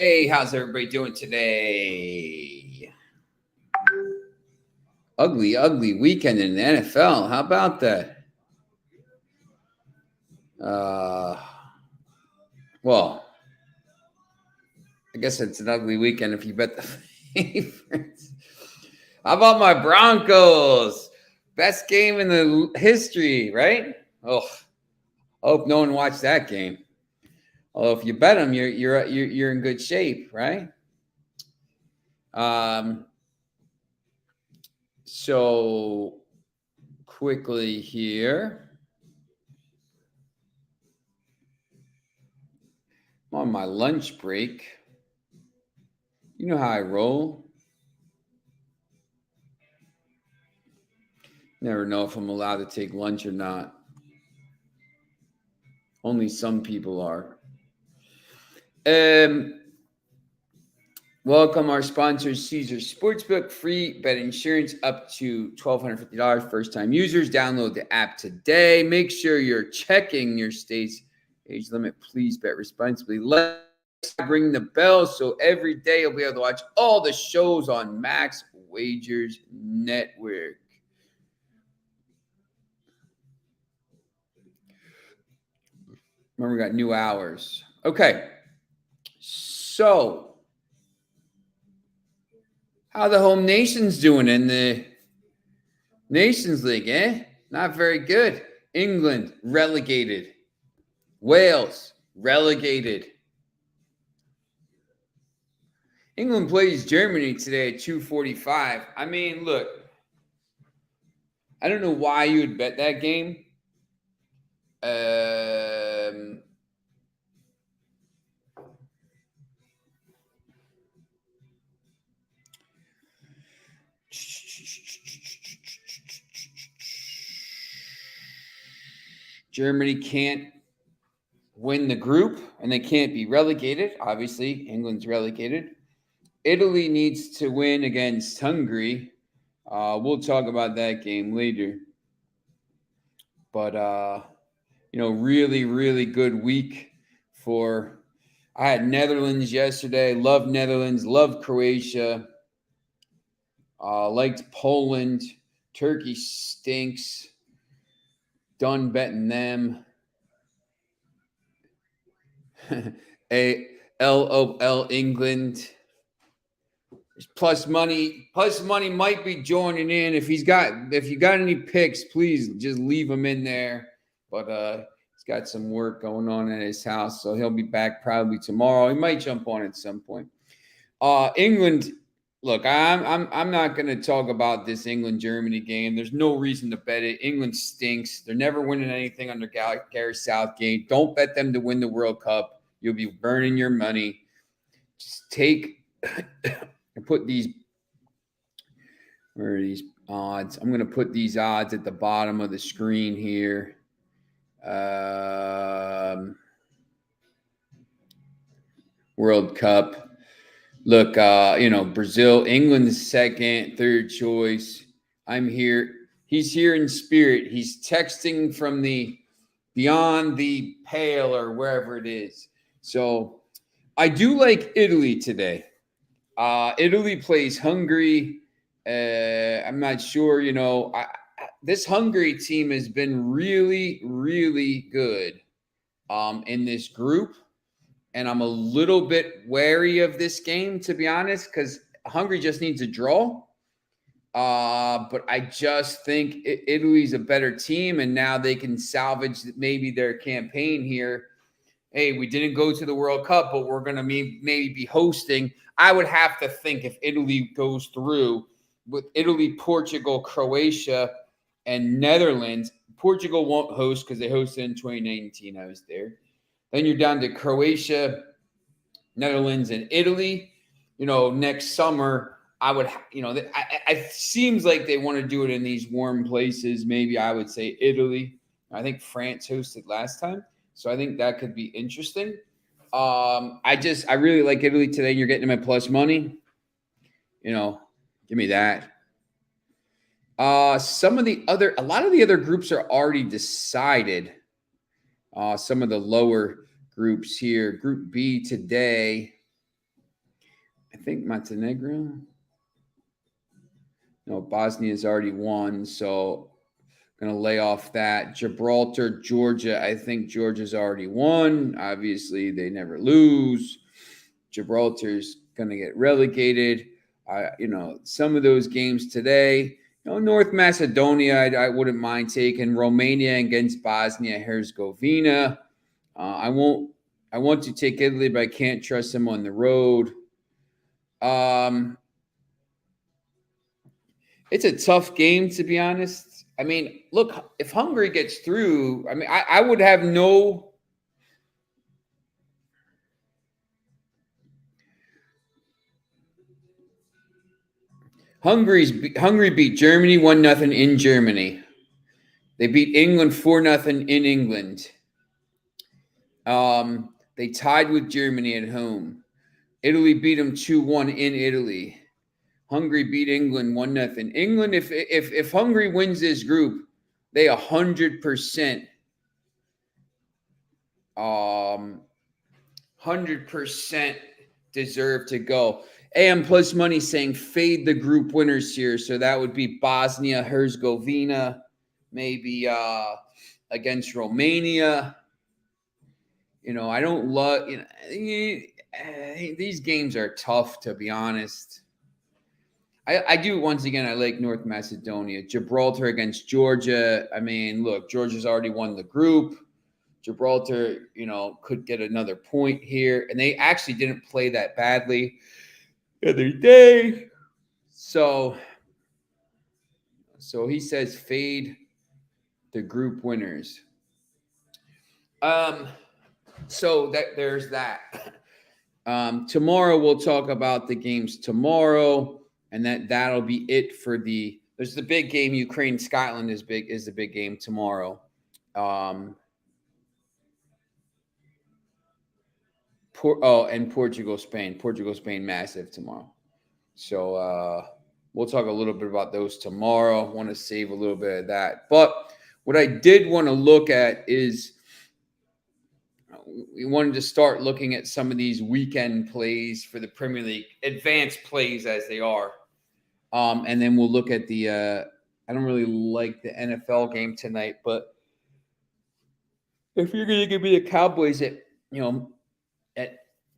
Hey, how's everybody doing today? Ugly weekend in the NFL. How about that? Well, I guess it's an ugly weekend if you bet the favorites. How about my Broncos? Best game in the history, right? Oh, I hope no one watched that game. Although if you bet them, you're in good shape, right? So quickly here. I'm on my lunch break. You know how I roll. Never know if I'm allowed to take lunch or not. Only some people are. Welcome our sponsors, Caesar Sportsbook. Free bet insurance up to $1,250. First-time users, download the app today. Make sure you're checking your state's age limit. Please bet responsibly. Let's ring the bell so every day you'll be able to watch all the shows on Max Wagers Network. Remember, we got new hours. Okay. So, how the home nation's doing in the Nations League, eh? Not very good. England, relegated. Wales, relegated. England plays Germany today at 2:45. I mean, look, I don't know why you would bet that game. Germany can't win the group, and they can't be relegated. Obviously, England's relegated. Italy needs to win against Hungary. We'll talk about that game later. But, really, really good week for – I had Netherlands yesterday. Love Netherlands. Love Croatia. Liked Poland. Turkey stinks. Done betting them. LOL England. Plus money might be joining in. If you got any picks, please just leave them in there. But he's got some work going on at his house, so he'll be back probably tomorrow. He might jump on at some point. England. Look, I'm not going to talk about this England-Germany game. There's no reason to bet it. England stinks. They're never winning anything under Gareth Southgate. Don't bet them to win the World Cup. You'll be burning your money. Just take and put these. Where are these odds? I'm going to put these odds at the bottom of the screen here. World Cup. Look, Brazil, England's second, third choice. I'm here. He's here in spirit. He's texting from the beyond the pale or wherever it is. So I do like Italy today. Italy plays Hungary. I'm not sure, this Hungary team has been really, really good in this group. And I'm a little bit wary of this game, to be honest, because Hungary just needs a draw. But I just think Italy's a better team, and now they can salvage maybe their campaign here. Hey, we didn't go to the World Cup, but we're going to maybe be hosting. I would have to think if Italy goes through with Italy, Portugal, Croatia, and Netherlands. Portugal won't host because they hosted in 2019. I was there. Then you're down to Croatia, Netherlands, and Italy. Next summer, I would, it seems like they want to do it in these warm places. Maybe I would say Italy. I think France hosted last time. So I think that could be interesting. I really like Italy today. You're getting them at plus money. Give me that. A lot of the other groups are already decided. Some of the lower groups here. Group B today. I think Montenegro. No, Bosnia's already won, so going to lay off that. Gibraltar, Georgia. I think Georgia's already won. Obviously, they never lose. Gibraltar's going to get relegated. Some of those games today. North Macedonia, I wouldn't mind taking. Romania against Bosnia Herzegovina. I want to take Italy, but I can't trust them on the road. It's a tough game, to be honest. I mean, look, if Hungary gets through, I mean, I would have no. Hungary beat Germany 1-0 in Germany. They beat England 4-0 in England. They tied with Germany at home. Italy beat them 2-1 in Italy. Hungary beat England 1-0. England, if Hungary wins this group, they 100%, 100% deserve to go. AM Plus Money saying fade the group winners here. So that would be Bosnia, Herzegovina, maybe against Romania. I don't love, these games are tough, to be honest. I do, once again, I like North Macedonia. Gibraltar against Georgia. I mean, look, Georgia's already won the group. Gibraltar, could get another point here. And they actually didn't play that badly the other day. So he says fade the group winners. So there's that. Tomorrow we'll talk about the games tomorrow, and that'll be it for there's the big game. Ukraine-Scotland is the big game tomorrow. And Portugal-Spain. Portugal-Spain massive tomorrow. So we'll talk a little bit about those tomorrow. Want to save a little bit of that. But what I did want to look at is we wanted to start looking at some of these weekend plays for the Premier League, advanced plays as they are. And then we'll look at I don't really like the NFL game tonight, but if you're going to give me the Cowboys at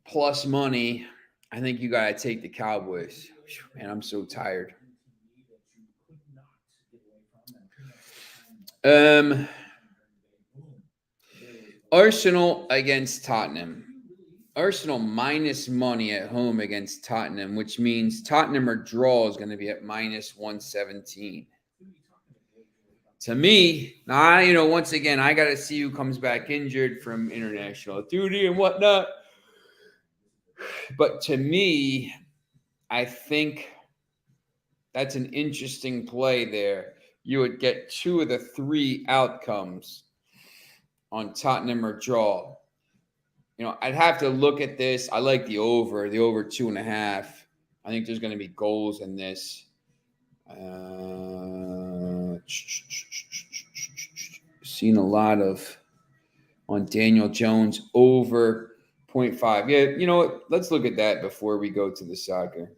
plus money, I think you got to take the Cowboys. Man, I'm so tired. Arsenal against Tottenham. Arsenal minus money at home against Tottenham, which means Tottenham or draw is going to be at minus 117. To me, now, once again, I got to see who comes back injured from international duty and whatnot. But to me, I think that's an interesting play there. You would get 2 of the 3 outcomes on Tottenham or draw. I'd have to look at this. I like the over 2.5. I think there's going to be goals in this. Seen a lot on Daniel Jones over 0.5. Yeah, you know what? Let's look at that before we go to the soccer.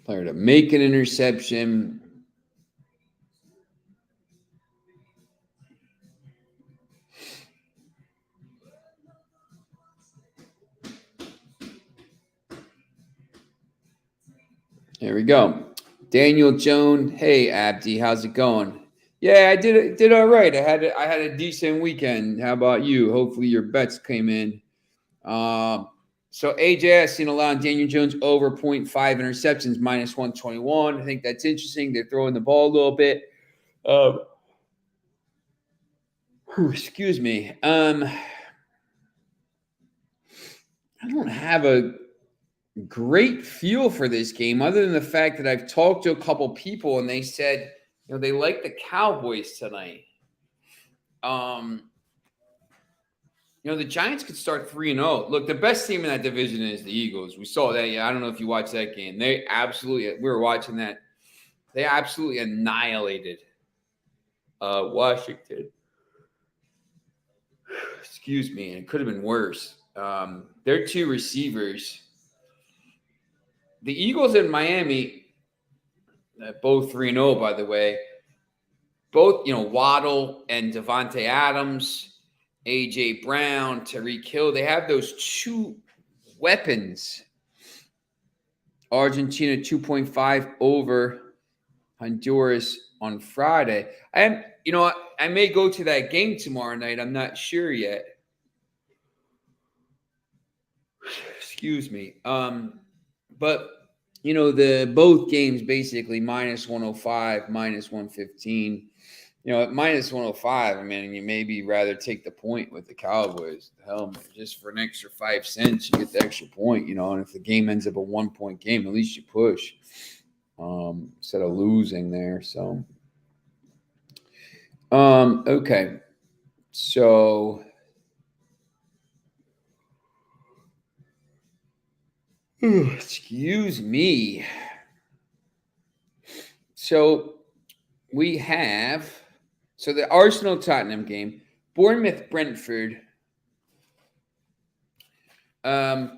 Player to make an interception. There we go. Daniel Jones. Hey, Abdi, how's it going? Yeah, I did all right. I had a decent weekend. How about you? Hopefully your bets came in. So AJ, I've seen a lot of Daniel Jones over 0.5 interceptions, minus 121. I think that's interesting. They're throwing the ball a little bit. Excuse me. I don't have a great feel for this game other than the fact that I've talked to a couple people and they said, they like the Cowboys tonight. The Giants could start 3-0. Look, the best team in that division is the Eagles. We saw that. Yeah, I don't know if you watched that game. We were watching that. They absolutely annihilated Washington. Excuse me. It could have been worse. Their two receivers, the Eagles and Miami, both 3-0, by the way. Both, Waddle and Devontae Adams, A.J. Brown, Tyreek Hill, they have those two weapons. Argentina 2.5 over Honduras on Friday. I may go to that game tomorrow night. I'm not sure yet. Excuse me. But the both games basically minus 105, minus 115. At minus 105, I mean, you maybe rather take the point with the Cowboys. Hell, man, just for an extra 5 cents, you get the extra point, and if the game ends up a 1-point game, at least you push instead of losing there. So, okay. So, excuse me. So, we have the Arsenal-Tottenham game, Bournemouth-Brentford. And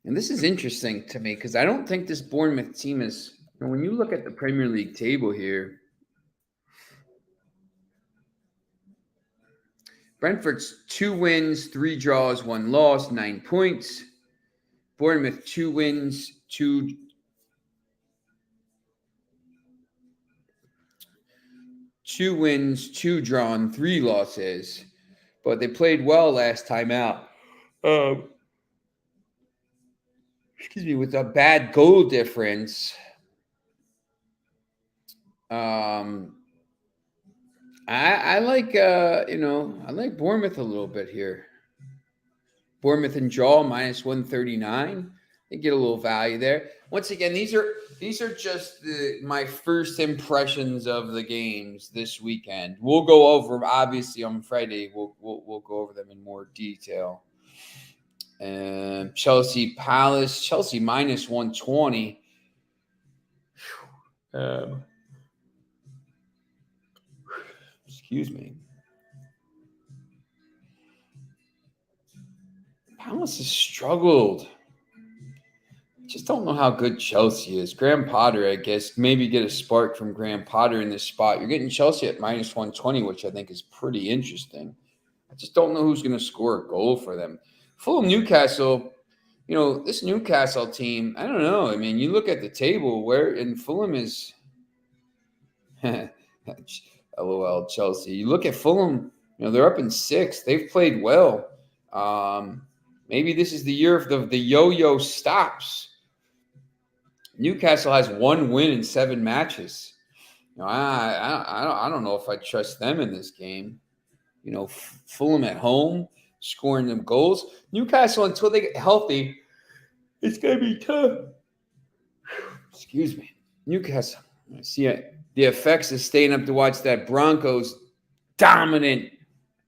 this is interesting to me because I don't think this Bournemouth team is – when you look at the Premier League table here, Brentford's 2 wins, 3 draws, 1 loss, 9 points. Bournemouth 2 wins, 2 wins, 2 drawn, 3 losses. But they played well last time out. With a bad goal difference. I like I like Bournemouth a little bit here. Bournemouth and draw minus 139. They get a little value there. Once again, these are just my first impressions of the games this weekend. We'll go over obviously on Friday. We'll go over them in more detail. Chelsea Palace. Chelsea minus 120. Excuse me. Palace has struggled. Just don't know how good Chelsea is. Graham Potter, I guess, maybe get a spark from Graham Potter in this spot. You're getting Chelsea at minus 120, which I think is pretty interesting. I just don't know who's going to score a goal for them. Fulham Newcastle, this Newcastle team, I don't know. I mean, you look at the table and Fulham is LOL Chelsea. You look at Fulham, they're up in 6th. They've played well. Maybe this is the year of the yo-yo stops. Newcastle has 1 win in 7 matches. I don't know if I trust them in this game. Fulham at home, scoring them goals. Newcastle, until they get healthy, it's going to be tough. Excuse me. Newcastle. I see it. The effects of staying up to watch that Broncos dominant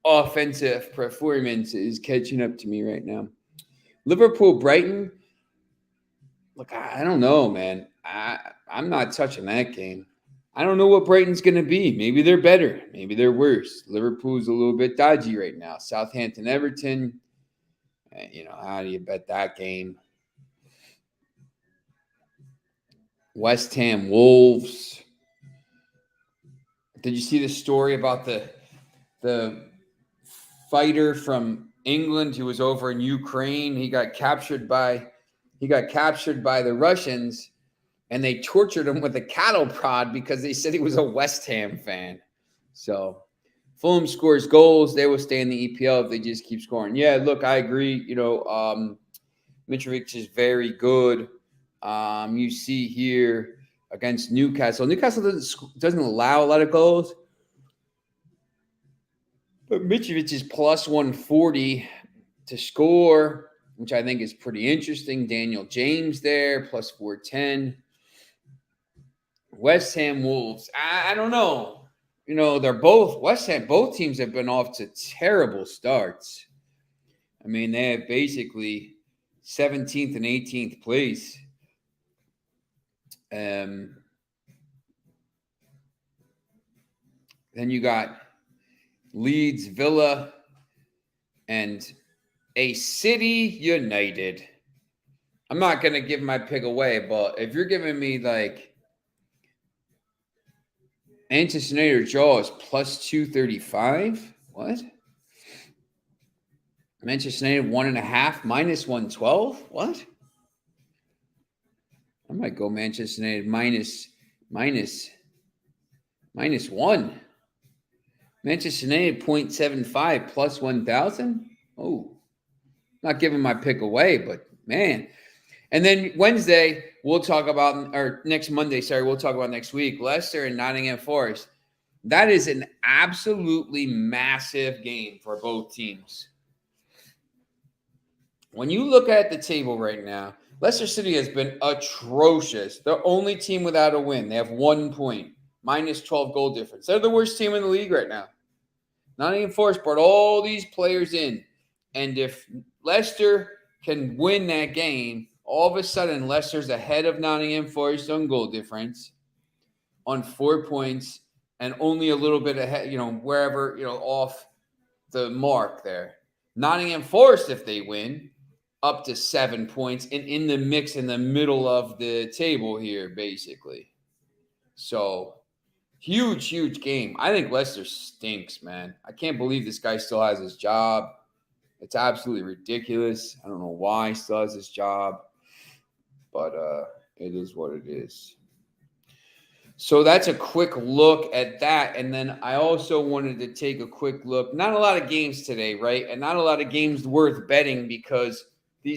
offensive performance is catching up to me right now. Liverpool-Brighton. Look, I don't know, man. I'm not touching that game. I don't know what Brighton's going to be. Maybe they're better. Maybe they're worse. Liverpool's a little bit dodgy right now. Southampton-Everton. How do you bet that game? West Ham Wolves. Did you see the story about the fighter from England who was over in Ukraine? He got captured by the Russians, and they tortured him with a cattle prod because they said he was a West Ham fan. So Fulham scores goals. They will stay in the EPL if they just keep scoring. Yeah, look, I agree. Mitrovic is very good. You see here against Newcastle. Newcastle doesn't allow a lot of goals. But Mitrovic is plus 140 to score, which I think is pretty interesting. Daniel James there, plus 410. West Ham Wolves. I don't know. They're both West Ham. Both teams have been off to terrible starts. I mean, they have basically 17th and 18th place. Then you got Leeds, Villa, and a City United. I'm not going to give my pick away, but if you're giving me like Manchester United draw is plus 235, what? Manchester United 1.5 minus 112, what? I might go Manchester United minus 1. Manchester United 0.75 plus 1,000. Oh, not giving my pick away, but man. And then Wednesday, we'll talk about, or next Monday, sorry, we'll talk about next week, Leicester and Nottingham Forest. That is an absolutely massive game for both teams. When you look at the table right now, Leicester City has been atrocious. They're only team without a win. They have 1 point, minus 12 goal difference. They're the worst team in the league right now. Nottingham Forest brought all these players in. And if Leicester can win that game, all of a sudden Leicester's ahead of Nottingham Forest on goal difference on 4 points and only a little bit ahead, wherever, off the mark there. Nottingham Forest, if they win, up to 7 points and in the mix in the middle of the table here, basically. So, huge game. I think Leicester stinks, man. I can't believe this guy still has his job. It's absolutely ridiculous. I don't know why he still has his job, but it is what it is. So that's a quick look at that. And then I also wanted to take a quick look. Not a lot of games today, right? And not a lot of games worth betting because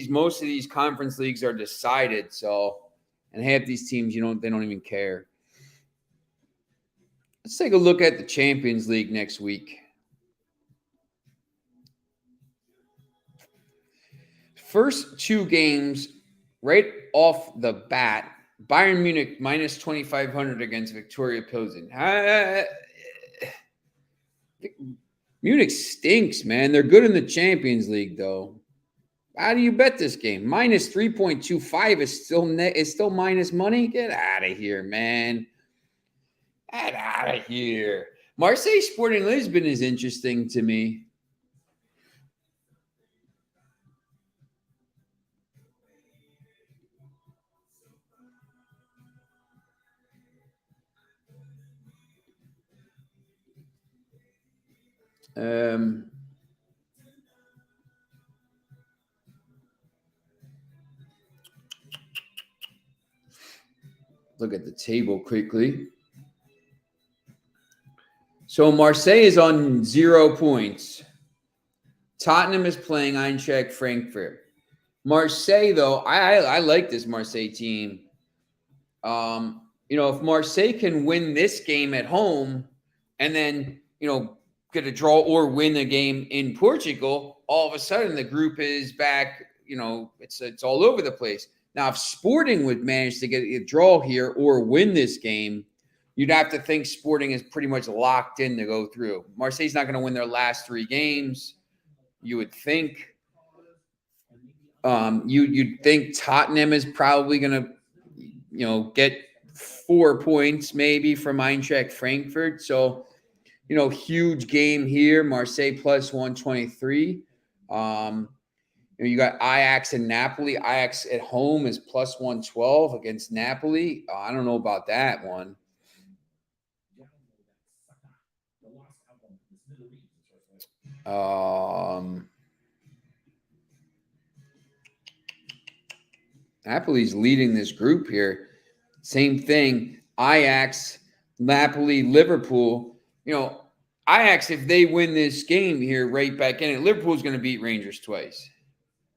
most of these conference leagues are decided. So, and half these teams, they don't even care. Let's take a look at the Champions League next week. First 2 games, right off the bat, Bayern Munich minus 2,500 against Victoria Pilsen. Munich stinks, man. They're good in the Champions League, though. How do you bet this game? Minus 3.25 is still minus money? Get out of here, man. Get out of here. Marseille Sporting Lisbon is interesting to me. Look at the table quickly. So Marseille is on 0 points. Tottenham is playing Eintracht Frankfurt. Marseille, though, I like this Marseille team. If Marseille can win this game at home and then, get a draw or win the game in Portugal, all of a sudden the group is back, it's all over the place. Now, if Sporting would manage to get a draw here or win this game, you'd have to think Sporting is pretty much locked in to go through. Marseille's not going to win their last 3 games, you would think. You'd think Tottenham is probably going to, get 4 points maybe from Eintracht Frankfurt. So, huge game here. Marseille plus 123. You got Ajax and Napoli. Ajax at home is plus 112 against Napoli. I don't know about that one. Napoli's leading this group here. Same thing. Ajax, Napoli, Liverpool. Ajax, if they win this game here, right back in it, Liverpool's going to beat Rangers twice.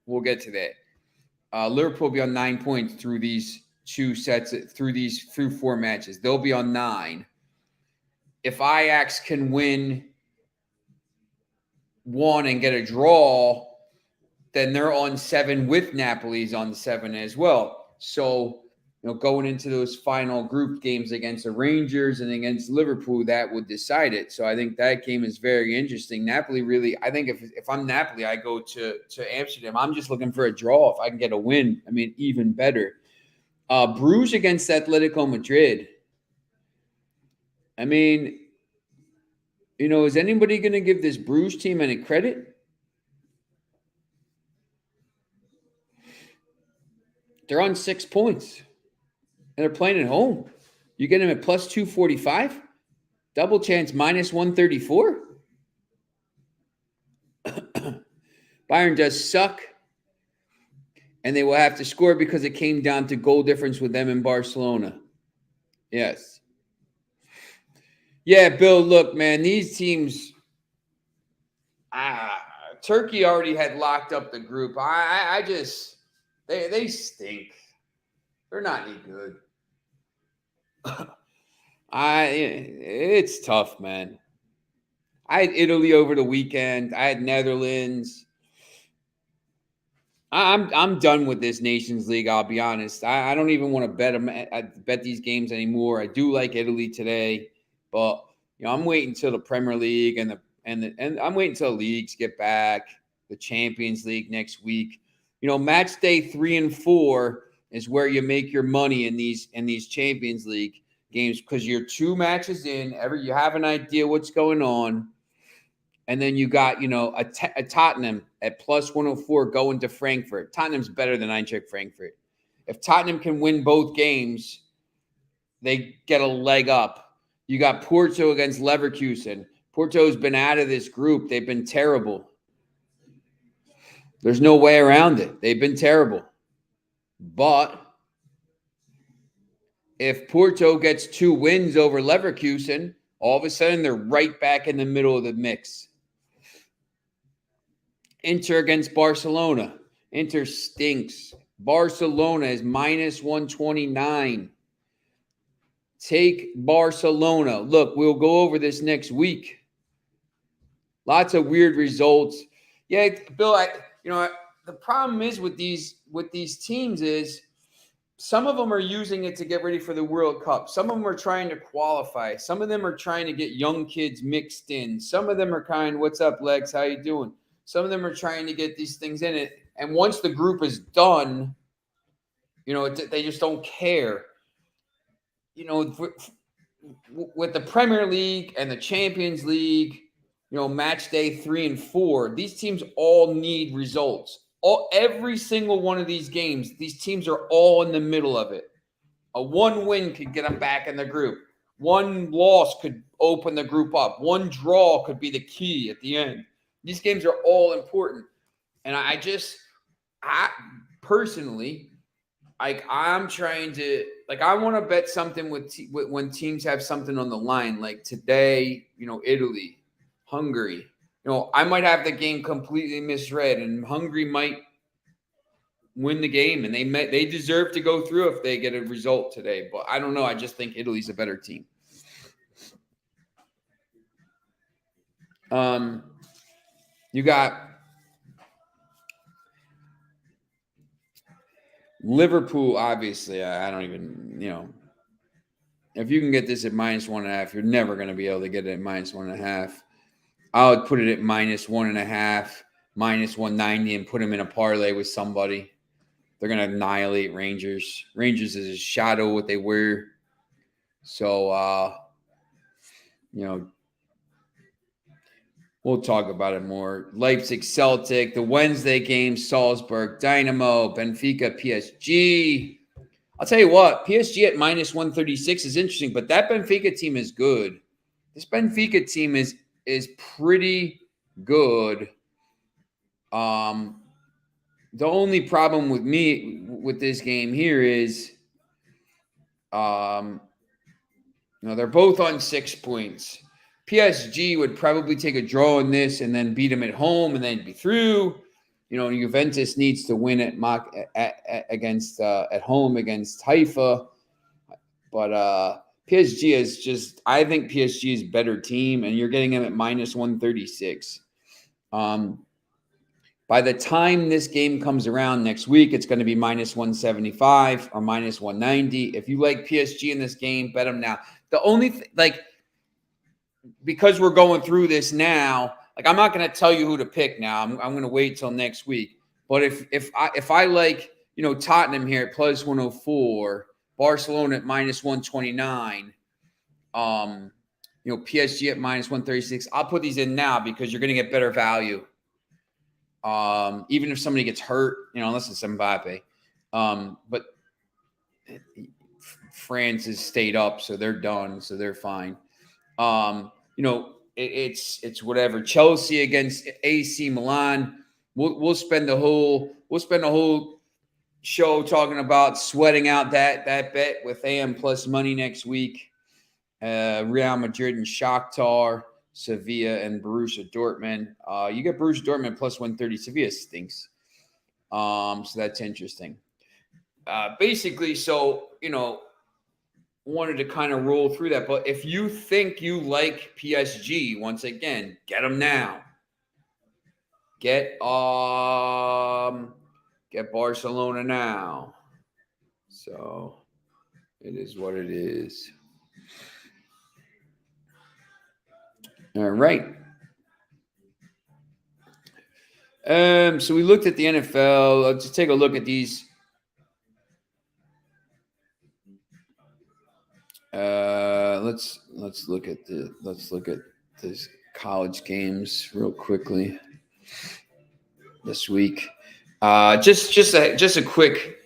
We'll get to that. Liverpool will be on 9 points through these 2 sets, through 4 matches. They'll be on 9. If Ajax can win 1 and get a draw, then they're on 7 with Napoli's on 7 as well. So going into those final group games against the Rangers and against Liverpool, that would decide it. So I think that game is very interesting. Napoli really, I think if I'm Napoli, I go to Amsterdam. I'm just looking for a draw. If I can get a win, I mean, even better. Bruges against Atletico Madrid. I mean, is anybody going to give this Bruges team any credit? They're on 6 points, and they're playing at home. You get them at plus 245, double chance minus 134. Bayern does suck, and they will have to score because it came down to goal difference with them in Barcelona. Yes. Yeah, Bill, look, man, these teams, Turkey already had locked up the group. They stink. They're not any good. It's tough, man. I had Italy over the weekend. I had Netherlands. I'm done with this Nations League. I'll be honest. I don't even want to bet these games anymore. I do like Italy today, but I'm waiting until the Premier League and I'm waiting until the leagues get back. The Champions League next week. Match day 3 and 4 is where you make your money in these Champions League games because you're 2 matches in. You have an idea what's going on. And then you got, a Tottenham at plus 104 going to Frankfurt. Tottenham's better than Eintracht Frankfurt. If Tottenham can win both games, they get a leg up. You got Porto against Leverkusen. Porto's been out of this group. They've been terrible. There's no way around it. They've been terrible. But if Porto gets 2 wins over Leverkusen, all of a sudden they're right back in the middle of the mix. Inter against Barcelona. Inter stinks. Barcelona is minus 129. Take Barcelona. Look, we'll go over this next week. Lots of weird results. Yeah, Bill, the problem is with these teams is some of them are using it to get ready for the World Cup. Some of them are trying to qualify. Some of them are trying to get young kids mixed in. Some of them are what's up, Lex? How you doing? Some of them are trying to get these things in it. And once the group is done, they just don't care. With the Premier League and the Champions League, match day 3 and 4, these teams all need results. Every single one of these games, these teams are all in the middle of it. A 1 win could get them back in the group. 1 loss could open the group up. 1 draw could be the key at the end. These games are all important. And I personally, I'm trying to, I want to bet something when teams have something on the line. Like today, Italy, Hungary. I might have the game completely misread, and Hungary might win the game, and they deserve to go through if they get a result today. But I don't know. I just think Italy's a better team. You got Liverpool, obviously. I don't even, if you can get this at minus 1.5, you're never going to be able to get it at minus 1.5. I would put it at minus 1.5, minus 190, and put them in a parlay with somebody. They're going to annihilate Rangers. Rangers is a shadow what they were. So, we'll talk about it more. Leipzig, Celtic, the Wednesday game, Salzburg, Dynamo, Benfica, PSG. I'll tell you what, PSG at minus 136 is interesting, but that Benfica team is good. This Benfica team is pretty good. The only problem with me with this game here is, they're both on 6 points. PSG would probably take a draw in this and then beat them at home and then be through. Juventus needs to win at home against Haifa. But PSG is just, I think PSG is a better team, and you're getting them at minus 136. By the time this game comes around next week, it's going to be minus 175 or minus 190. If you like PSG in this game, bet them now. The only because we're going through this now, I'm not going to tell you who to pick now. I'm going to wait till next week. But if I like, Tottenham here at plus 104, Barcelona at minus 129, PSG at minus 136, I'll put these in now because you're going to get better value. Even if somebody gets hurt, unless it's Mbappe. But France has stayed up, so they're done, so they're fine. It's whatever. Chelsea against AC Milan. We'll spend the whole show talking about sweating out that bet with AM plus money next week. Real Madrid and Shakhtar, Sevilla and Borussia Dortmund. You get Borussia Dortmund plus 130. Sevilla stinks. So that's interesting. Basically, so wanted to kind of roll through that. But if you think you like PSG, once again, get them now. Get Barcelona now. So it is what it is. All right. So we looked at the NFL. Let's just take a look at these. Let's look at these college games real quickly this week. Just a quick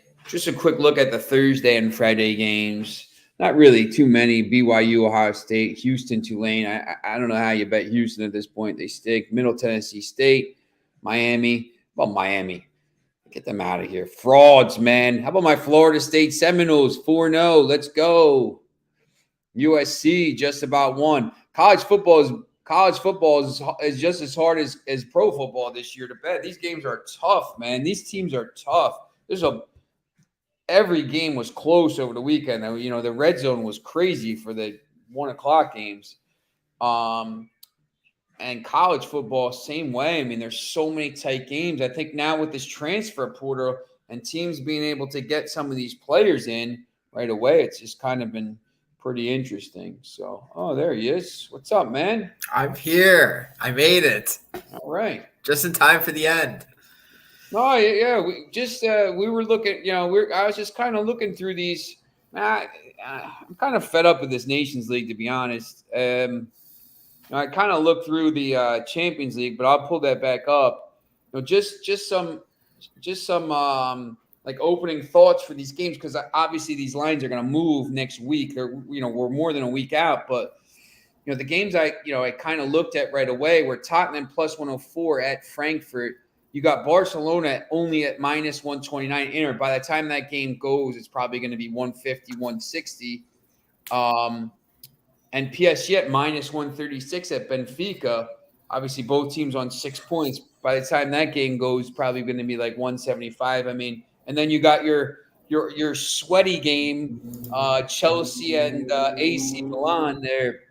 look at the Thursday and Friday games. Not really too many. BYU, Ohio State, Houston, Tulane. I don't know how you bet Houston at this point. They stink. Middle Tennessee State, Miami. Well, Miami. Get them out of here. Frauds, man. How about my Florida State Seminoles? 4-0. Let's go. USC just about won. College football is just as hard as pro football this year to bet. These games are tough, man. These teams are tough. Every game was close over the weekend. The red zone was crazy for the 1:00 games. And college football, same way. I mean, there's so many tight games. I think now with this transfer portal and teams being able to get some of these players in right away, it's just kind of been pretty interesting. So, there he is. What's up, man? I'm here. I made it. All right. Just in time for the end. Oh, yeah. We were looking, I was just kind of looking through these. I'm kind of fed up with this Nations League, to be honest. I kind of looked through the Champions League, but I'll pull that back up. Just some opening thoughts for these games, because obviously these lines are going to move next week. We're more than a week out, but the games I kind of looked at right away were Tottenham plus 104 at Frankfurt. You got Barcelona only at minus 129 Inter. By the time that game goes, it's probably going to be 150, 160. And PSG at minus 136 at Benfica. Obviously, both teams on 6 points. By the time that game goes, probably going to be like 175. I mean, and then you got your sweaty game, Chelsea and AC Milan there.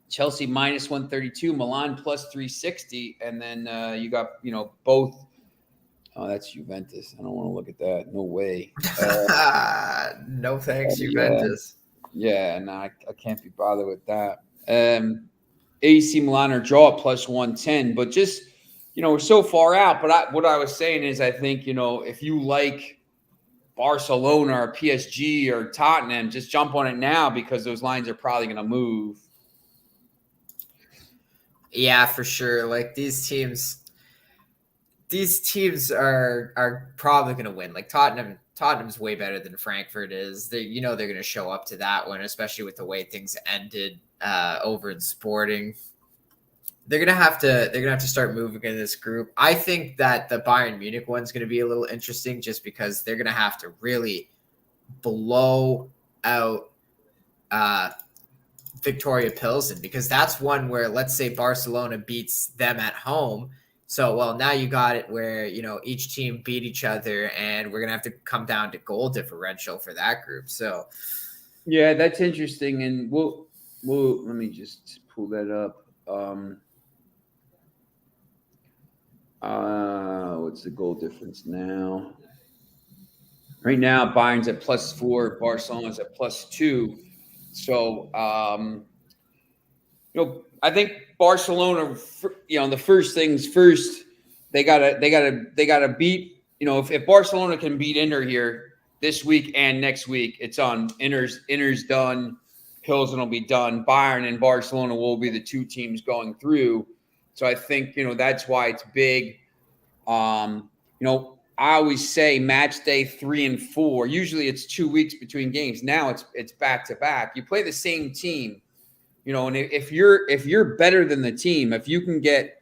Chelsea minus 132, Milan plus 360, and then you got both. Oh, that's Juventus. I don't want to look at that. No way. No thanks, Juventus. Yeah, no, I can't be bothered with that. AC Milan or draw at plus 110, but just we're so far out. But what I was saying is, I think if you like Barcelona or PSG or Tottenham, just jump on it now because those lines are probably going to move. Yeah, for sure. Like these teams are probably going to win. Like Tottenham's way better than Frankfurt is. They're going to show up to that one, especially with the way things ended over in Sporting. They're gonna have to start moving in this group. I think that the Bayern Munich one's going to be a little interesting, just because they're going to have to really blow out Victoria Pilsen, because that's one where, let's say Barcelona beats them at home. So, now you got it where, each team beat each other, and we're going to have to come down to goal differential for that group. So, yeah, that's interesting. And we'll let me just pull that up. What's the goal difference now? Right now, Bayern's at +4, Barcelona's at +2. So, I think Barcelona, the first things first, they gotta beat. If Barcelona can beat Inter here this week and next week, it's on. Inter's done. Pilsen will be done. Bayern and Barcelona will be the two teams going through. So I think that's why it's big. I always say match day 3 and 4. Usually it's 2 weeks between games. Now it's back to back. You play the same team. And if you're better than the team, if you can get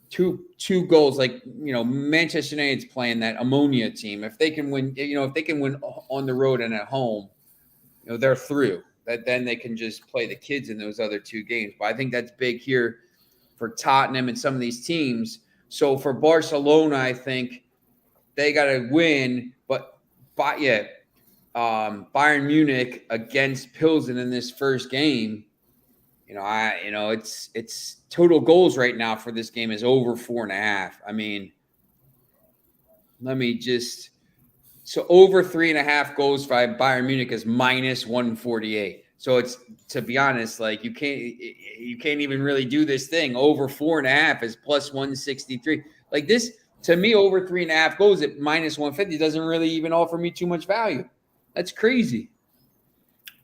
two goals, like Manchester United's playing that ammonia team, if they can win, if they can win on the road and at home, they're through. Then they can just play the kids in those other 2 games. But I think that's big here for Tottenham and some of these teams. So for Barcelona, I think they got to win. But Bayern Munich against Pilsen in this first game. It's total goals right now for this game is over 4.5. I mean, so over 3.5 goals by Bayern Munich is -148. So it's, to be honest, like you can't even really do this thing. Over 4.5 is +163. Like this, to me, over 3.5 goals at -150 doesn't really even offer me too much value. That's crazy.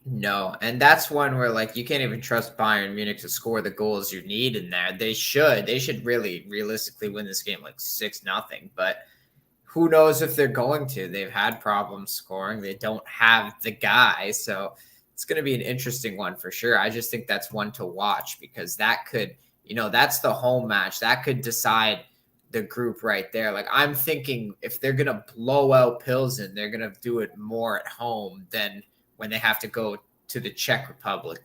No, and that's one where you can't even trust Bayern Munich to score the goals you need in there. They should really realistically win this game 6-0, but who knows if they're going to. They've had problems scoring. They don't have the guy, so it's going to be an interesting one for sure. I just think that's one to watch because that could, that's the home match. That could decide the group right there. I'm thinking if they're going to blow out Pilsen, they're going to do it more at home than when they have to go to the Czech Republic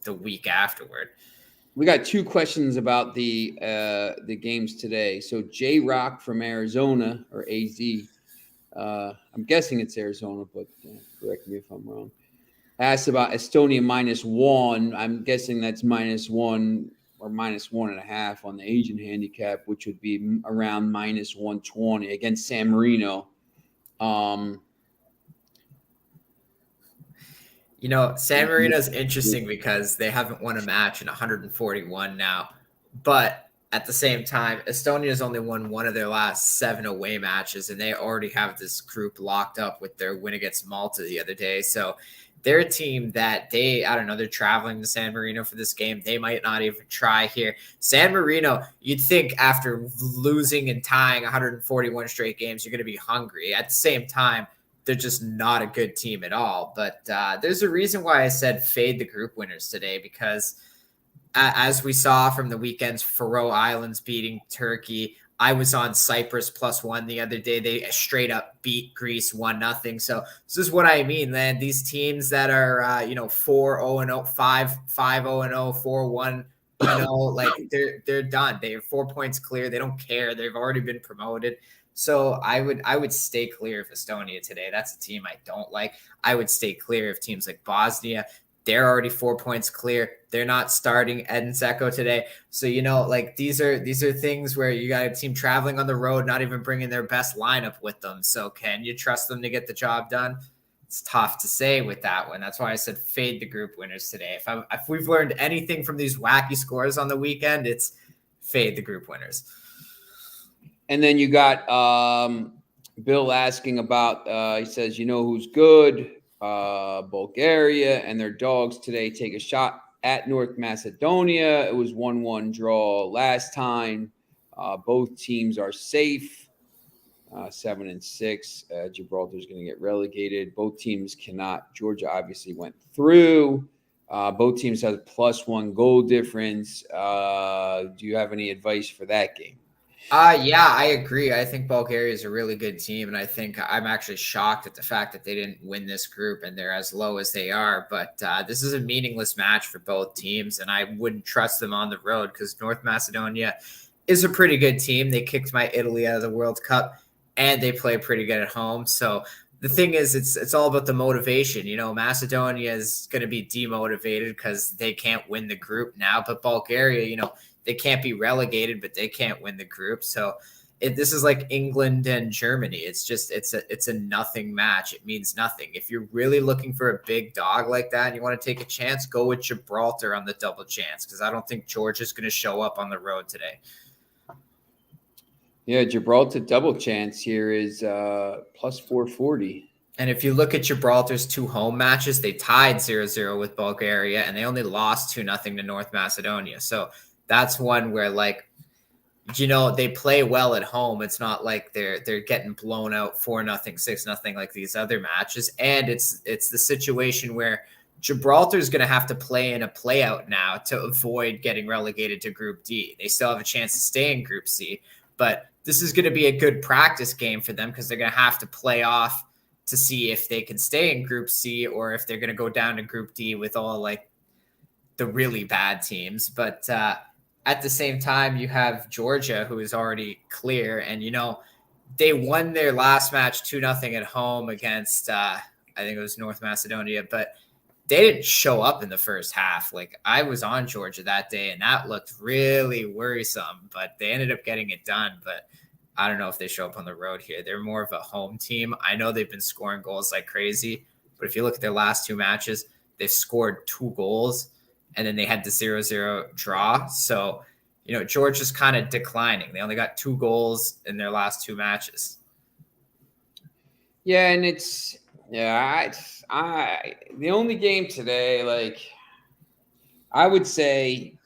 the week afterward. We got 2 questions about the games today. So J Rock from Arizona, or AZ, I'm guessing it's Arizona, but correct me if I'm wrong, asked about Estonia -1. I'm guessing that's -1 or -1.5 on the Asian handicap, which would be around -120 against San Marino. San Marino's interesting because they haven't won a match in 141 now. But at the same time, Estonia's only won one of their last 7 away matches, and they already have this group locked up with their win against Malta the other day. So they're a team that they're traveling to San Marino for this game. They might not even try here. San Marino, you'd think after losing and tying 141 straight games, you're going to be hungry. At the same time, they're just not a good team at all. But there's a reason why I said fade the group winners today, because as we saw from the weekend's Faroe Islands beating Turkey, I was on Cyprus +1 the other day. They straight up beat Greece 1-0. So this is what I mean, man. These teams that are 4-0-0, 5-0-0, 4-1, they're done. They have 4 points clear. They don't care. They've already been promoted. So I would stay clear of Estonia today. That's a team I don't like. I would stay clear of teams like Bosnia. They're already 4 points clear. They're not starting Edin Dzeko today. So, these are things where you got a team traveling on the road, not even bringing their best lineup with them. So can you trust them to get the job done? It's tough to say with that one. That's why I said fade the group winners today. If we've learned anything from these wacky scores on the weekend, it's fade the group winners. And then you got Bill asking about, he says, who's good? Bulgaria and their dogs today take a shot at North Macedonia. It was 1-1 draw last time. Both teams are safe. 7-6. Gibraltar's going to get relegated. Both teams cannot. Georgia obviously went through. Both teams have +1 goal difference. Do you have any advice for that game? Yeah, I agree. I think Bulgaria is a really good team, and I think I'm actually shocked at the fact that they didn't win this group and they're as low as they are. But this is a meaningless match for both teams, and I wouldn't trust them on the road because North Macedonia is a pretty good team. They kicked my Italy out of the World Cup, and they play pretty good at home. So the thing is, it's all about the motivation. Macedonia is going to be demotivated because they can't win the group now, but Bulgaria, they can't be relegated, but they can't win the group. So this is like England and Germany. It's just it's a nothing match. It means nothing. If you're really looking for a big dog like that and you want to take a chance, go with Gibraltar on the double chance, because I don't think Georgia's going to show up on the road today. Yeah, Gibraltar double chance here is plus 440. And if you look at Gibraltar's 2 home matches, they tied 0-0 with Bulgaria, and they only lost 2-0 to North Macedonia. So that's one where, like, they play well at home. It's not like they're getting blown out 4-0, 6-0 like these other matches. And it's the situation where Gibraltar is going to have to play in a play out now to avoid getting relegated to Group D. They still have a chance to stay in Group C, but this is going to be a good practice game for them, because they're going to have to play off to see if they can stay in Group C or if they're going to go down to Group D with all like the really bad teams. But at the same time, you have Georgia, who is already clear, and they won their last match 2-0 at home against I think it was North Macedonia, but they didn't show up in the first half. Like, I was on Georgia that day, and that looked really worrisome, but they ended up getting it done. But I don't know if they show up on the road here. They're more of a home team. I know they've been scoring goals like crazy, but if you look at their last 2 matches, they've scored 2 goals, and then they had the 0-0 draw. So, Georgia's kind of declining. They only got 2 goals in their last 2 matches. Yeah, and the only game today, like, I would say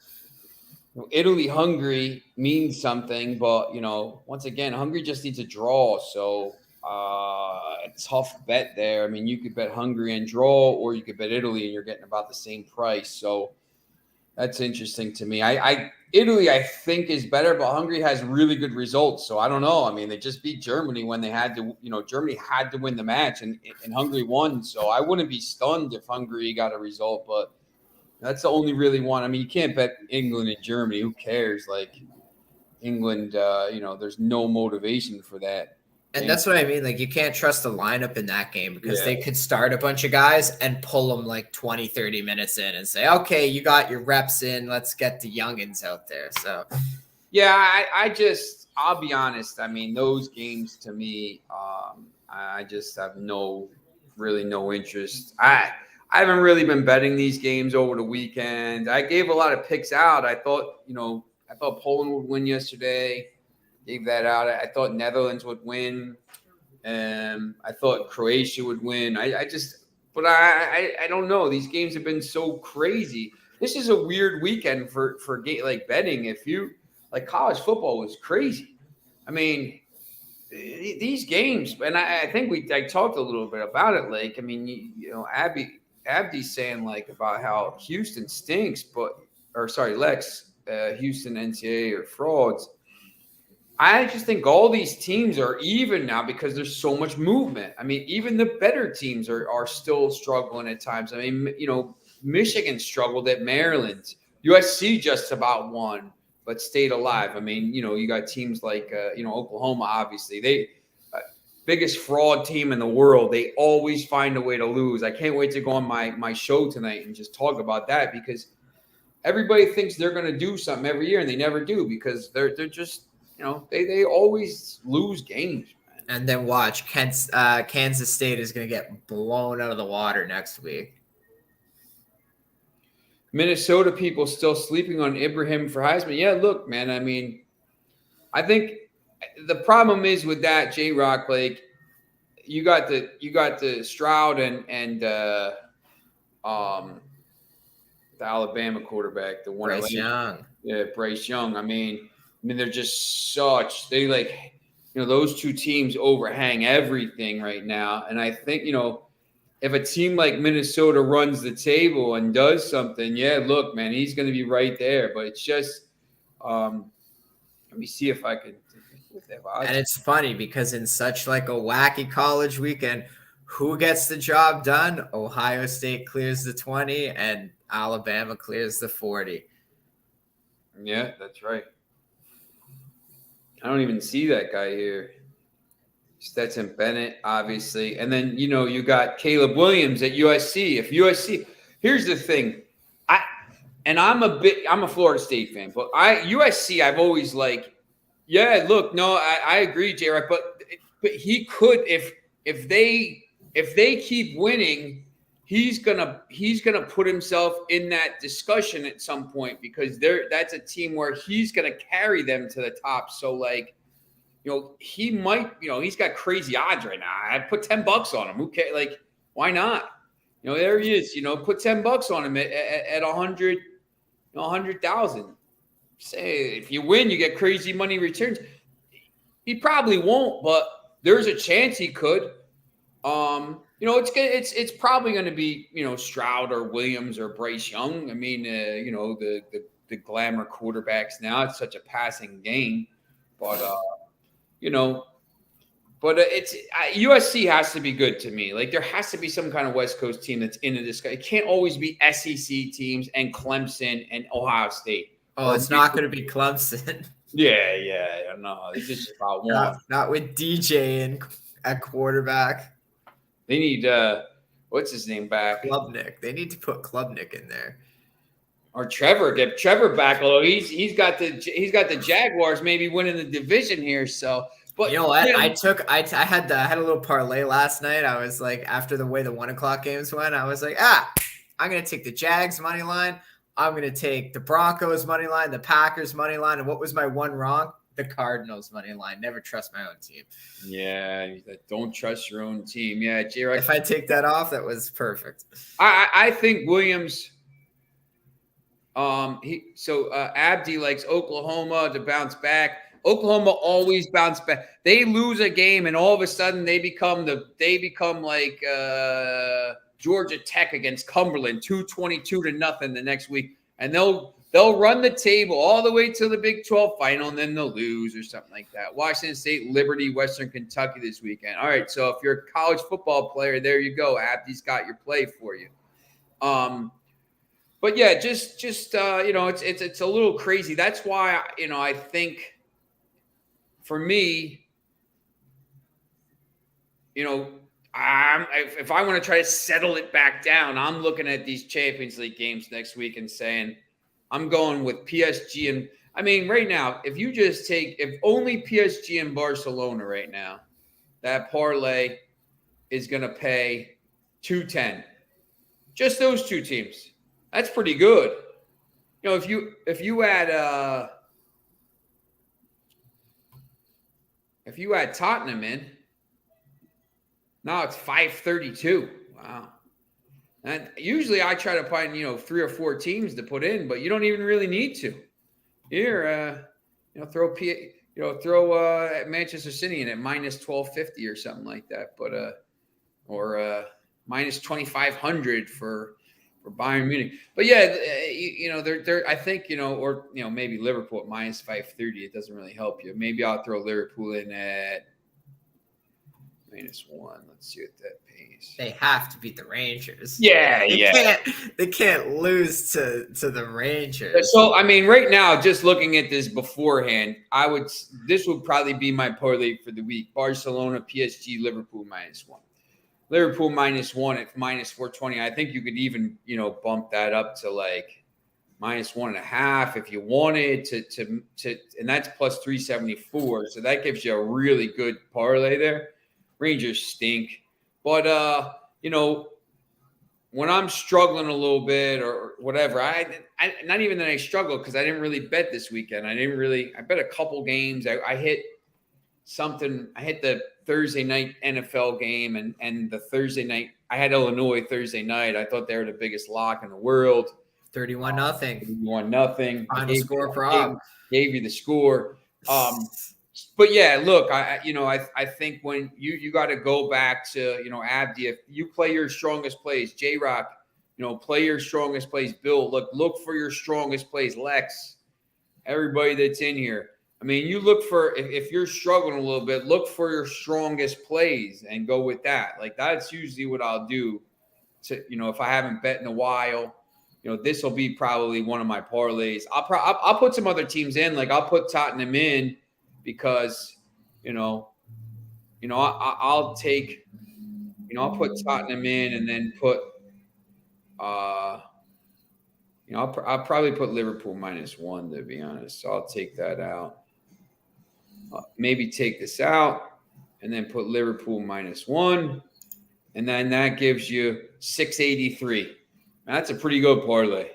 Italy-Hungary means something, but, once again, Hungary just needs a draw. So a tough bet there. I mean, you could bet Hungary and draw, or you could bet Italy and you're getting about the same price. So that's interesting to me. Italy, I think, is better, but Hungary has really good results. So I don't know. I mean, they just beat Germany when they had to, Germany had to win the match, and Hungary won. So I wouldn't be stunned if Hungary got a result, but that's the only really one. I mean, you can't bet England and Germany. Who cares? Like, England, there's no motivation for that. And that's what I mean. Like, you can't trust the lineup in that game, because they could start a bunch of guys and pull them like 20, 30 minutes in and say, okay, you got your reps in. Let's get the youngins out there. So, yeah, I'll be honest. I mean, those games to me, I just have no interest. I haven't really been betting these games over the weekend. I gave a lot of picks out. I thought Poland would win yesterday. Gave that out. I thought Netherlands would win. I thought Croatia would win. I don't know. These games have been so crazy. This is a weird weekend for betting. If you like, college football was crazy. I mean, these games, and I think I talked a little bit about it. Like, I mean, Abdi's saying like about how Houston stinks, Lex, Houston NCAA are frauds. I just think all these teams are even now because there's so much movement. I mean, even the better teams are still struggling at times. I mean, Michigan struggled at Maryland. USC just about won, but stayed alive. I mean, you got teams like, Oklahoma, obviously. They biggest fraud team in the world. They always find a way to lose. I can't wait to go on my show tonight and just talk about that, because everybody thinks they're going to do something every year, and they never do, because they're just – they always lose games, man. And then watch, Kansas State is going to get blown out of the water next week. Minnesota people still sleeping on Ibrahim for Heisman. Yeah, look, man, I mean, I think the problem is with that, J-Rock, like, you got the Stroud and the Alabama quarterback, the one Bryce Young. Yeah, Bryce Young. I mean, they're just those two teams overhang everything right now. And I think, if a team like Minnesota runs the table and does something, yeah, look, man, he's going to be right there. But it's just, let me see if I can. And it's funny because in such like a wacky college weekend, who gets the job done? Ohio State clears the 20 and Alabama clears the 40. Yeah, that's right. I don't even see that guy here. Stetson Bennett, obviously. And then, you got Caleb Williams at USC. Here's the thing. and I'm a Florida State fan, but USC, I've always like, yeah, look, no, I agree, J-Rock, but he could, if they keep winning, he's gonna put himself in that discussion at some point, because that's a team where he's gonna carry them to the top. So like, he might, he's got crazy odds right now. I'd put $10 on him. Who cares? Like, why not? There he is. Put $10 on him at 100, 100,000. Say if you win, you get crazy money returns. He probably won't, but there's a chance he could. It's probably going to be Stroud or Williams or Bryce Young. I mean, the glamour quarterbacks now. It's such a passing game, but it's USC has to be good to me. Like, there has to be some kind of West Coast team that's into this guy. It can't always be SEC teams and Clemson and Ohio State. Oh, it's not going to be Clemson. Yeah. No, it's just about one. Not with DJ at quarterback. They need what's his name back? Klubnik. They need to put Klubnik in there. Or Trevor. Get Trevor back. Although he's got the Jaguars maybe winning the division here. So, but you know what? I had a little parlay last night. I was like, after the way the 1:00 games went, I was like, I'm gonna take the Jags money line. I'm gonna take the Broncos money line, the Packers money line, and what was my one wrong? The Cardinals money line. Never trust my own team. Yeah, don't trust your own team. Yeah, J-Rock. If I take that off, that was perfect. I think Williams. Abdi likes Oklahoma to bounce back. Oklahoma always bounce back. They lose a game and all of a sudden they become like Georgia Tech against Cumberland, 222-0 the next week, and they'll run the table all the way to the Big 12 final, and then they'll lose or something like that. Washington State, Liberty, Western Kentucky this weekend. All right, so if you're a college football player, there you go. Abdi's got your play for you. But yeah, just it's a little crazy. That's why I think for me, if I want to try to settle it back down, I'm looking at these Champions League games next week and saying I'm going with PSG. And I mean, right now, if only PSG and Barcelona right now, that parlay is going to pay 210. Just those two teams. That's pretty good. If you add Tottenham in, now it's 532. Wow. And usually I try to find, 3 or 4 teams to put in, but you don't even really need to. Here, throw Manchester City in at minus 1250 or something like that, but or minus 2500 for Bayern Munich. But yeah, they're I think, or maybe Liverpool at minus 530. It doesn't really help you. Maybe I'll throw Liverpool in at -1. Let's see what that pays. They have to beat the Rangers. They can't lose to the Rangers. So I mean, right now, just looking at this beforehand, this would probably be my parlay for the week. Barcelona, PSG, Liverpool -1. Liverpool -1 at -420. I think you could even bump that up to like -1.5 if you wanted to, and that's plus 374. So that gives you a really good parlay there. Rangers stink. But, when I'm struggling a little bit or whatever, I not even that I struggle because I didn't really bet this weekend. I bet a couple games. I hit something. I hit the Thursday night NFL game and the Thursday night. I had Illinois Thursday night. I thought they were the biggest lock in the world. 31-0. 31-0. Final score prop. Gave you the score. But yeah, look, I think when you got to go back to, Abdi, if you play your strongest plays, J-Rock, play your strongest plays. Bill, look for your strongest plays. Lex, everybody that's in here. I mean, you look for, if you're struggling a little bit, look for your strongest plays and go with that. Like, that's usually what I'll do to, if I haven't bet in a while. This will be probably one of my parlays. I'll put some other teams in. Like, I'll put Tottenham in because, I'll take, I'll put Tottenham in and then put I'll probably put Liverpool -1, to be honest. So I'll take that out. Maybe take this out and then put Liverpool -1. And then that gives you 683. That's a pretty good parlay.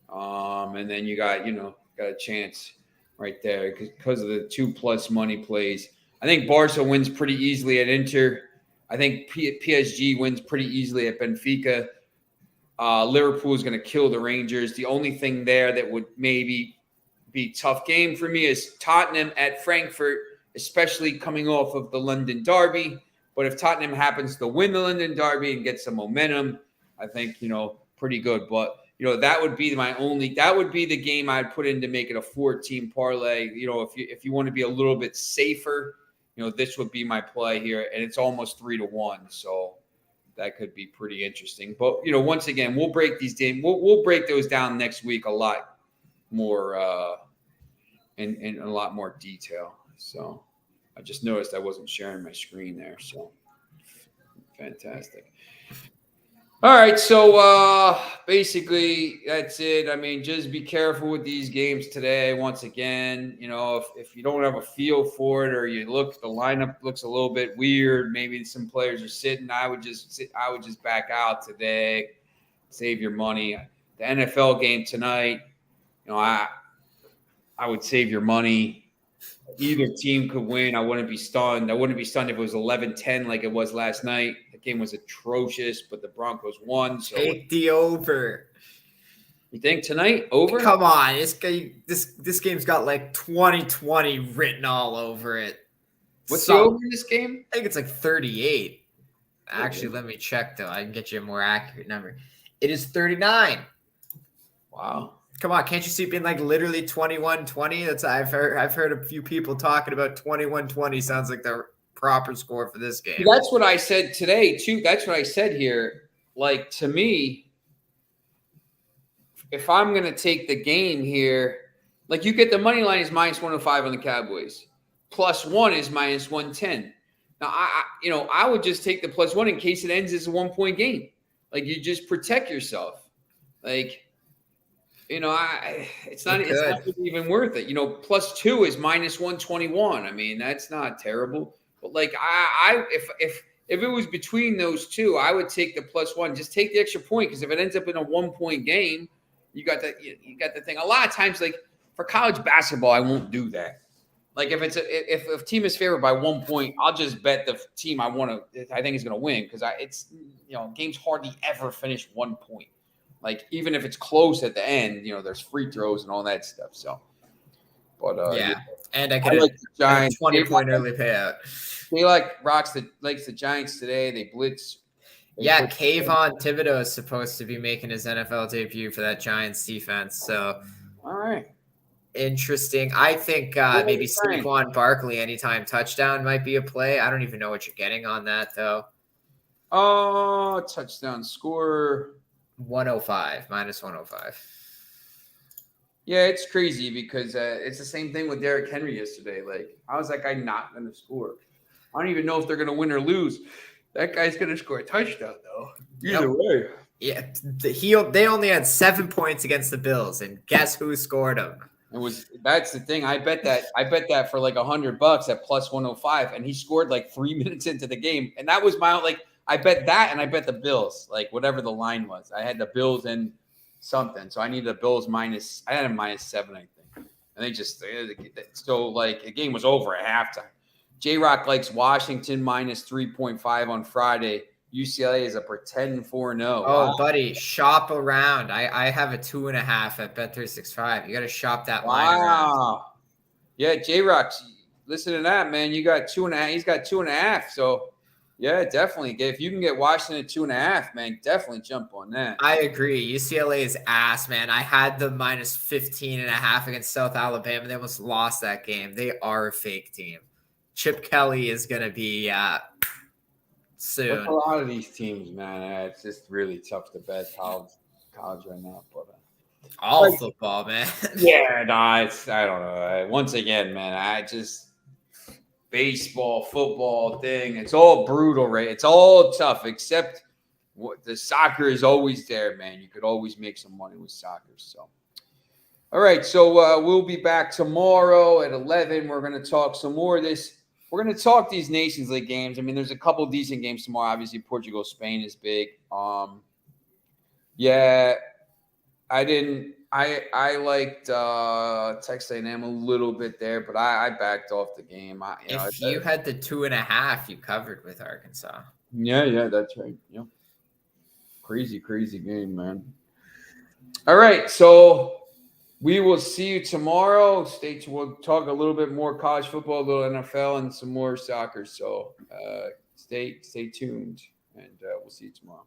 And then you got a chance right there because of the 2+ money plays. I think Barca wins pretty easily at Inter. I think PSG wins pretty easily at Benfica. Liverpool is going to kill the Rangers. The only thing there that would maybe be a tough game for me is Tottenham at Frankfurt, especially coming off of the London derby. But if Tottenham happens to win the London derby and get some momentum, I think, pretty good. But, that would be that would be the game I'd put in to make it a 4-team parlay. If you want to be a little bit safer, this would be my play here. And it's almost 3-1. So that could be pretty interesting. But, once again, we'll break these games. We'll break those down next week a lot more in a lot more detail. So I just noticed I wasn't sharing my screen there. So fantastic. All right. So basically that's it. I mean, just be careful with these games today. Once again, if you don't have a feel for it or the lineup looks a little bit weird, maybe some players are sitting, I would just back out today, save your money. The NFL game tonight, I would save your money. Either team could win. I wouldn't be stunned. I wouldn't be stunned if it was 11-10 like it was last night. The game was atrocious, but the Broncos won. So take the over. You think tonight over? Come on, this game's got like 2020 written all over it. What's the over in this game? I think it's like 38. Actually, let me check though. I can get you a more accurate number. It is 39. Wow. Come on, can't you see it being like literally 21-20? I've heard a few people talking about 21-20 sounds like the proper score for this game. That's what I said today too. That's what I said here. Like, to me, if I'm going to take the game here, like, you get the money line is -105 on the Cowboys. +1 is -110. Now, I would just take the +1 in case it ends as a 1-point game. Like, you just protect yourself. Like, it's not even worth it. +2 is -121. I mean, that's not terrible. But like, if it was between those two, I would take the +1. Just take the extra point, because if it ends up in a 1-point game, you got the thing. A lot of times, like for college basketball, I won't do that. Like if a team is favored by 1 point, I'll just bet the team I think is going to win, because games hardly ever finish 1 point. Like, even if it's close at the end, there's free throws and all that stuff. So, but yeah. And I could like the Giants 20-point early payout. They likes the Giants today. They blitz. Kayvon Thibodeau is supposed to be making his NFL debut for that Giants defense. So, all right. Interesting. I think maybe Saquon Barkley anytime touchdown might be a play. I don't even know what you're getting on that, though. Oh, touchdown score. 105, -105. Yeah, it's crazy because it's the same thing with Derrick Henry yesterday. Like, how is that guy not going to score? I don't even know if they're going to win or lose. That guy's going to score a touchdown, though. Either way. Yeah, they only had 7 points against the Bills, and guess who scored them? That's the thing. I bet that for like $100 at +105, and he scored like 3 minutes into the game, and that was my I bet that, and I bet the Bills, like whatever the line was. I had the Bills in something, so I needed the Bills minus. I had a -7, I think, and they just so like the game was over at halftime. J-Rock likes Washington -3.5 on Friday. UCLA is a pretend 4-0. Oh, wow. Buddy, shop around. I have a 2.5 at Bet365. You got to shop that line around. Yeah, J-Rock, listen to that, man. You got 2.5. He's got 2.5. So, yeah, definitely. If you can get Washington at 2.5, man, definitely jump on that. I agree. UCLA is ass, man. I had the -15.5 against South Alabama. They almost lost that game. They are a fake team. Chip Kelly is going to be soon. With a lot of these teams, man, it's just really tough to bet college right now. But all football, man. Yeah, no, I don't know. Once again, man, baseball, football thing. It's all brutal, right? It's all tough, except the soccer is always there, man. You could always make some money with soccer. So, all right. So we'll be back tomorrow at 11. We're going to talk some more of this. We're going to talk these Nations League games. I mean, there's a couple decent games tomorrow. Obviously, Portugal, Spain is big. Yeah, I liked Texas A&M a little bit there, but I backed off the game. If you had the 2.5, you covered with Arkansas. Yeah, that's right. Yeah. Crazy game, man. All right, so we will see you tomorrow. Stay tuned. We'll talk a little bit more college football, a little NFL, and some more soccer. So stay tuned, and we'll see you tomorrow.